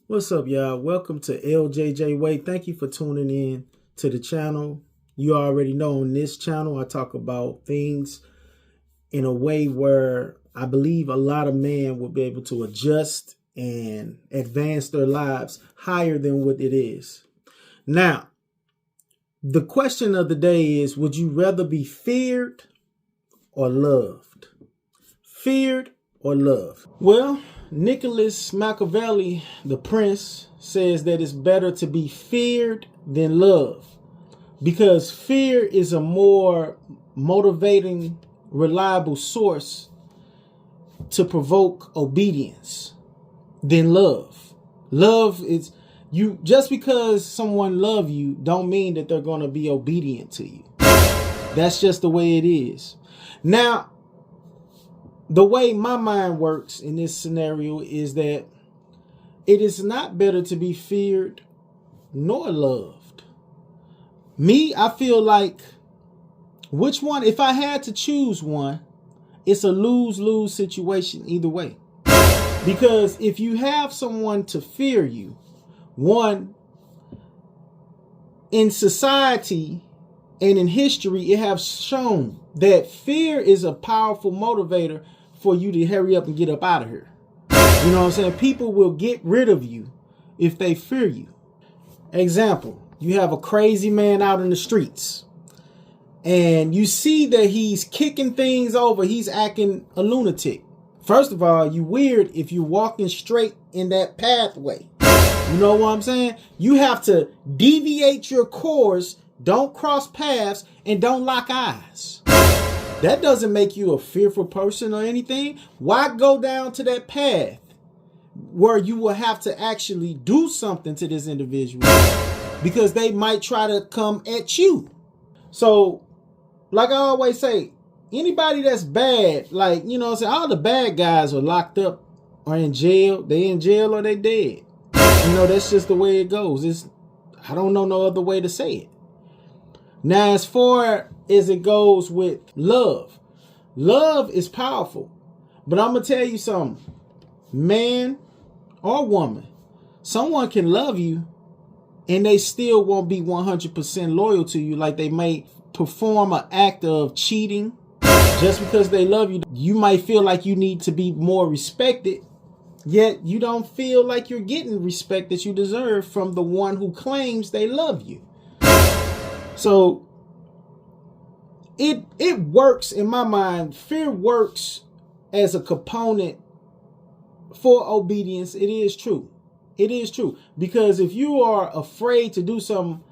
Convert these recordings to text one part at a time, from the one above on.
What's up, y'all? Welcome to LJJ Way. Thank you for tuning in to the channel. You already know on this channel, I talk about things in a way where I believe a lot of men will be able to adjust and advance their lives higher than what it is. Now, the question of the day is, would you rather be feared or loved? Feared or loved? Well, Nicholas Machiavelli, the prince, says that it's better to be feared than loved because fear is a more motivating, reliable source to provoke obedience than love. Love is you just because someone loves you don't mean that they're going to be obedient to you. That's just the way it is. Now, the way my mind works in this scenario is that it is not better to be feared nor loved. Me, I feel like which one, if I had to choose one, it's a lose-lose situation either way. Because if you have someone to fear you, one, in society and in history, it has shown that fear is a powerful motivator for you to hurry up and get up out of here. You know what I'm saying? People will get rid of you if they fear you. Example, you have a crazy man out in the streets and you see that he's kicking things over. He's acting a lunatic. First of all, you weird if you're walking straight in that pathway. You know what I'm saying? You have to deviate your course, don't cross paths, and don't lock eyes. That doesn't make you a fearful person or anything. Why go down to that path where you will have to actually do something to this individual because they might try to come at you? So, like I always say, anybody that's bad, like, you know what I'm saying, all the bad guys are locked up or in jail. They in jail or they dead. You know, that's just the way it goes. I don't know no other way to say it. Now, as far as it goes with love, love is powerful. But I'm going to tell you something. Man or woman, someone can love you and they still won't be 100% loyal to you. Like they may perform an act of cheating just because they love you. You might feel like you need to be more respected, yet you don't feel like you're getting respect that you deserve from the one who claims they love you. So it works in my mind. Fear works as a component for obedience. It is true. It is true. Because if you are afraid to do something,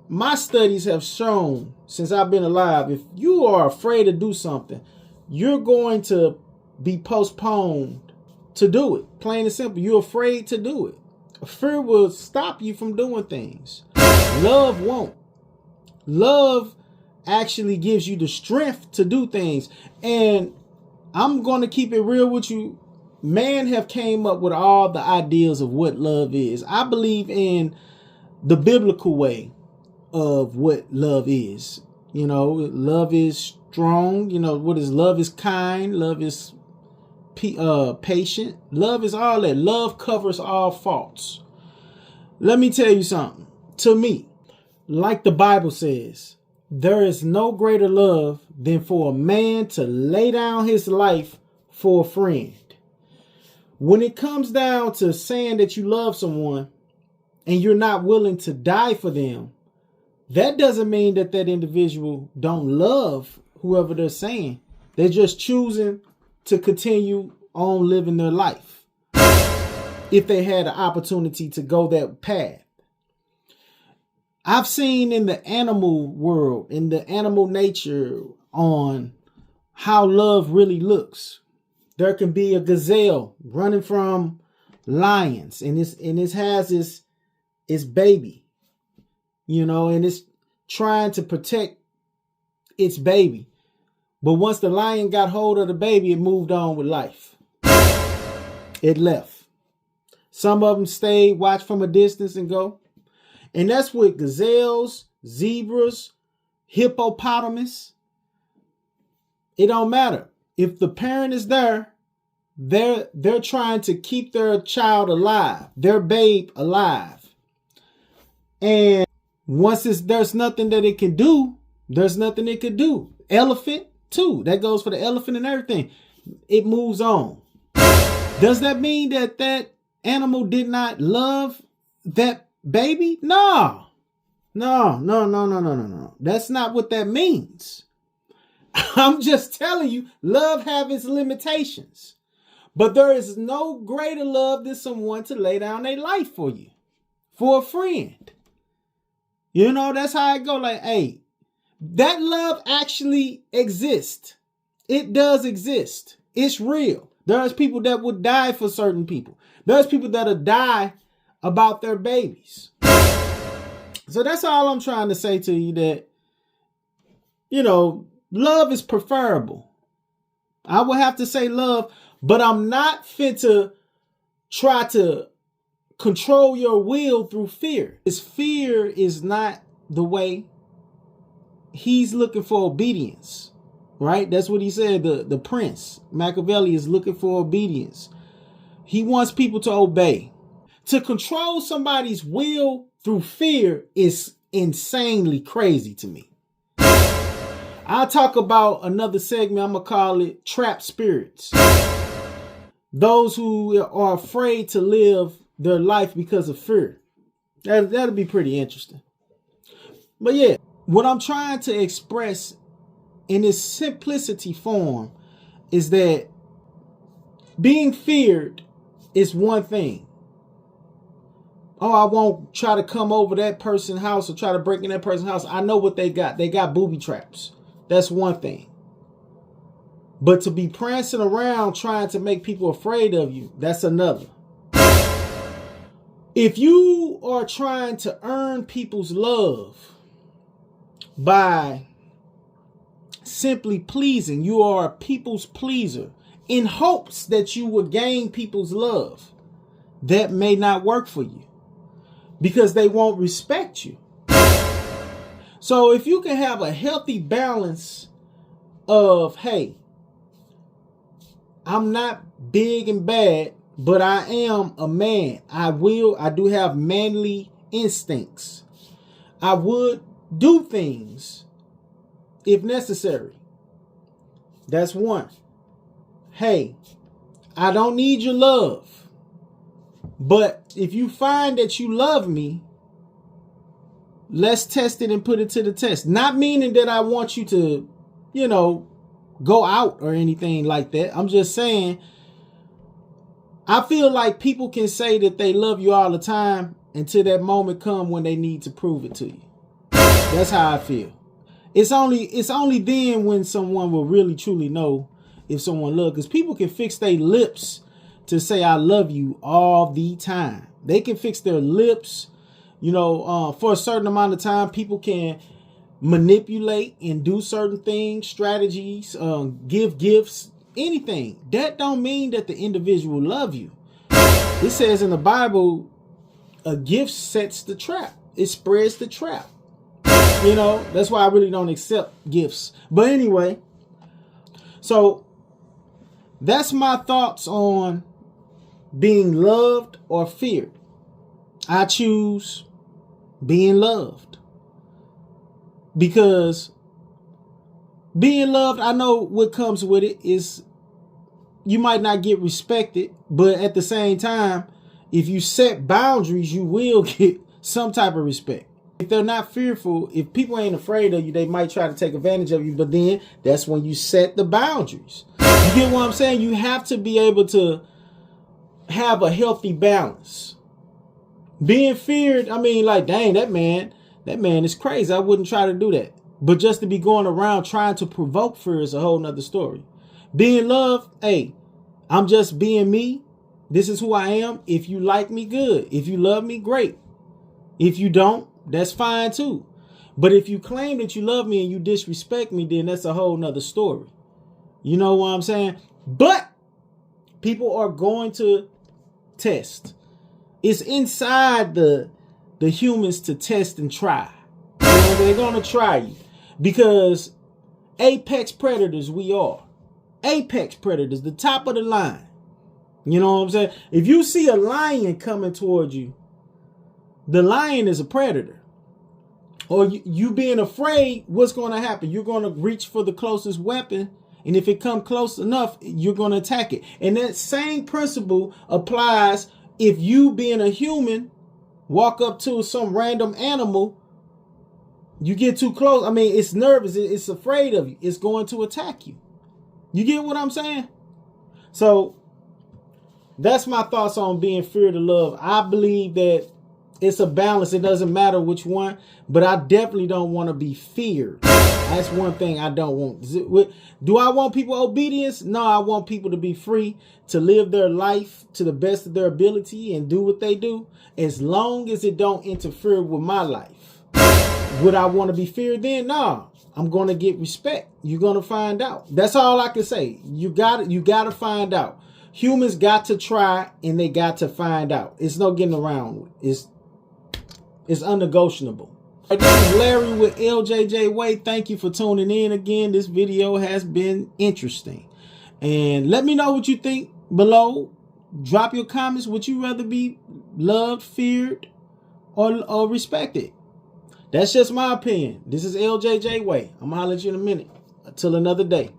my studies have shown since I've been alive, if you are afraid to do something, you're going to be postponed to do it. Plain and simple. You're afraid to do it. Fear will stop you from doing things. Love won't. Love actually gives you the strength to do things. And I'm going to keep it real with you. Man have came up with all the ideas of what love is. I believe in the biblical way of what love is. You know, love is strong. You know, what is love is kind. Love is patient. Love is all that. Love covers all faults. Let me tell you something. To me, like the Bible says, there is no greater love than for a man to lay down his life for a friend. When it comes down to saying that you love someone and you're not willing to die for them, that doesn't mean that that individual don't love whoever they're saying. They're just choosing to continue on living their life if they had an opportunity to go that path. I've seen in the animal world, in the animal nature, on how love really looks. There can be a gazelle running from lions, and it has its baby, you know, and it's trying to protect its baby. But once the lion got hold of the baby, it moved on with life. It left. Some of them stayed, watched from a distance and go. And that's with gazelles, zebras, hippopotamus. It don't matter. If the parent is there, they're trying to keep their child alive, their babe alive. And once there's nothing that it can do, there's nothing it could do. Elephant too. That goes for the elephant and everything. It moves on. Does that mean that that animal did not love that baby? No. No. That's not what that means. I'm just telling you, love has its limitations. But there is no greater love than someone to lay down their life for you, for a friend. You know, that's how it go. Like, hey, that love actually exists. It does exist. It's real. There's people that would die for certain people. There's people that'll die about their babies. So that's all I'm trying to say to you, that, you know, love is preferable. I would have to say love, but I'm not fit to try to control your will through fear. His fear is not the way. He's looking for obedience, right? That's what he said. The prince, Machiavelli, is looking for obedience. He wants people to obey. To control somebody's will through fear is insanely crazy to me. I'll talk about another segment. I'm going to call it Trapped Spirits. Those who are afraid to live their life because of fear. That'll be pretty interesting. But yeah, what I'm trying to express in its simplicity form is that being feared is one thing. Oh, I won't try to come over that person's house or try to break in that person's house. I know what they got. They got booby traps. That's one thing. But to be prancing around trying to make people afraid of you, that's another. If you are trying to earn people's love by simply pleasing, you are a people's pleaser in hopes that you will gain people's love, that may not work for you because they won't respect you. So if you can have a healthy balance of, hey, I'm not big and bad, but I am a man. I do have manly instincts. I would do things if necessary. That's one. Hey, I don't need your love. But if you find that you love me, let's test it and put it to the test. Not meaning that I want you to, you know, go out or anything like that. I'm just saying, I feel like people can say that they love you all the time until that moment come when they need to prove it to you. That's how I feel. It's only then when someone will really truly know if someone loves, because people can fix their lips to say I love you all the time. They can fix their lips, you know, for a certain amount of time. People can manipulate and do certain things, strategies, give gifts, anything. That don't mean that the individual love you. It says in the Bible, a gift sets the trap. It spreads the trap. You know, that's why I really don't accept gifts. But anyway, so that's my thoughts on being loved or feared. I choose being loved. Because being loved, I know what comes with it is you might not get respected, but at the same time, if you set boundaries, you will get some type of respect. If they're not fearful, if people ain't afraid of you, they might try to take advantage of you, but then that's when you set the boundaries. You get what I'm saying? You have to be able to have a healthy balance. Being feared, I mean, like, dang, that man is crazy. I wouldn't try to do that. But just to be going around trying to provoke fear is a whole nother story. Being loved, hey, I'm just being me. This is who I am. If you like me, good. If you love me, great. If you don't, that's fine too. But if you claim that you love me and you disrespect me, then that's a whole nother story. You know what I'm saying? But people are going to test. It's inside the humans to test and try. You know, they're going to try you because apex predators we are. Apex predators, the top of the line. You know what I'm saying? If you see a lion coming towards you, the lion is a predator. Or you being afraid, what's going to happen? You're going to reach for the closest weapon. And if it comes close enough, you're going to attack it. And that same principle applies if you being a human, walk up to some random animal, you get too close. I mean, it's nervous. It's afraid of you. It's going to attack you. You get what I'm saying? So that's my thoughts on being fear to love. I believe that it's a balance. It doesn't matter which one, but I definitely don't want to be feared. That's one thing I don't want. Do I want people obedience? No, I want people to be free to live their life to the best of their ability and do what they do, as long as it don't interfere with my life. Would I want to be feared then? No, I'm going to get respect. You're going to find out. That's all I can say. You got to find out. Humans got to try and they got to find out. It's no getting around. It's unnegotiable. This is Larry with LJJ Way. Thank you for tuning in again. This video has been interesting. And let me know what you think below. Drop your comments. Would you rather be loved, feared, or respected? That's just my opinion. This is LJJ Way. I'm going to holler at you in a minute. Until another day.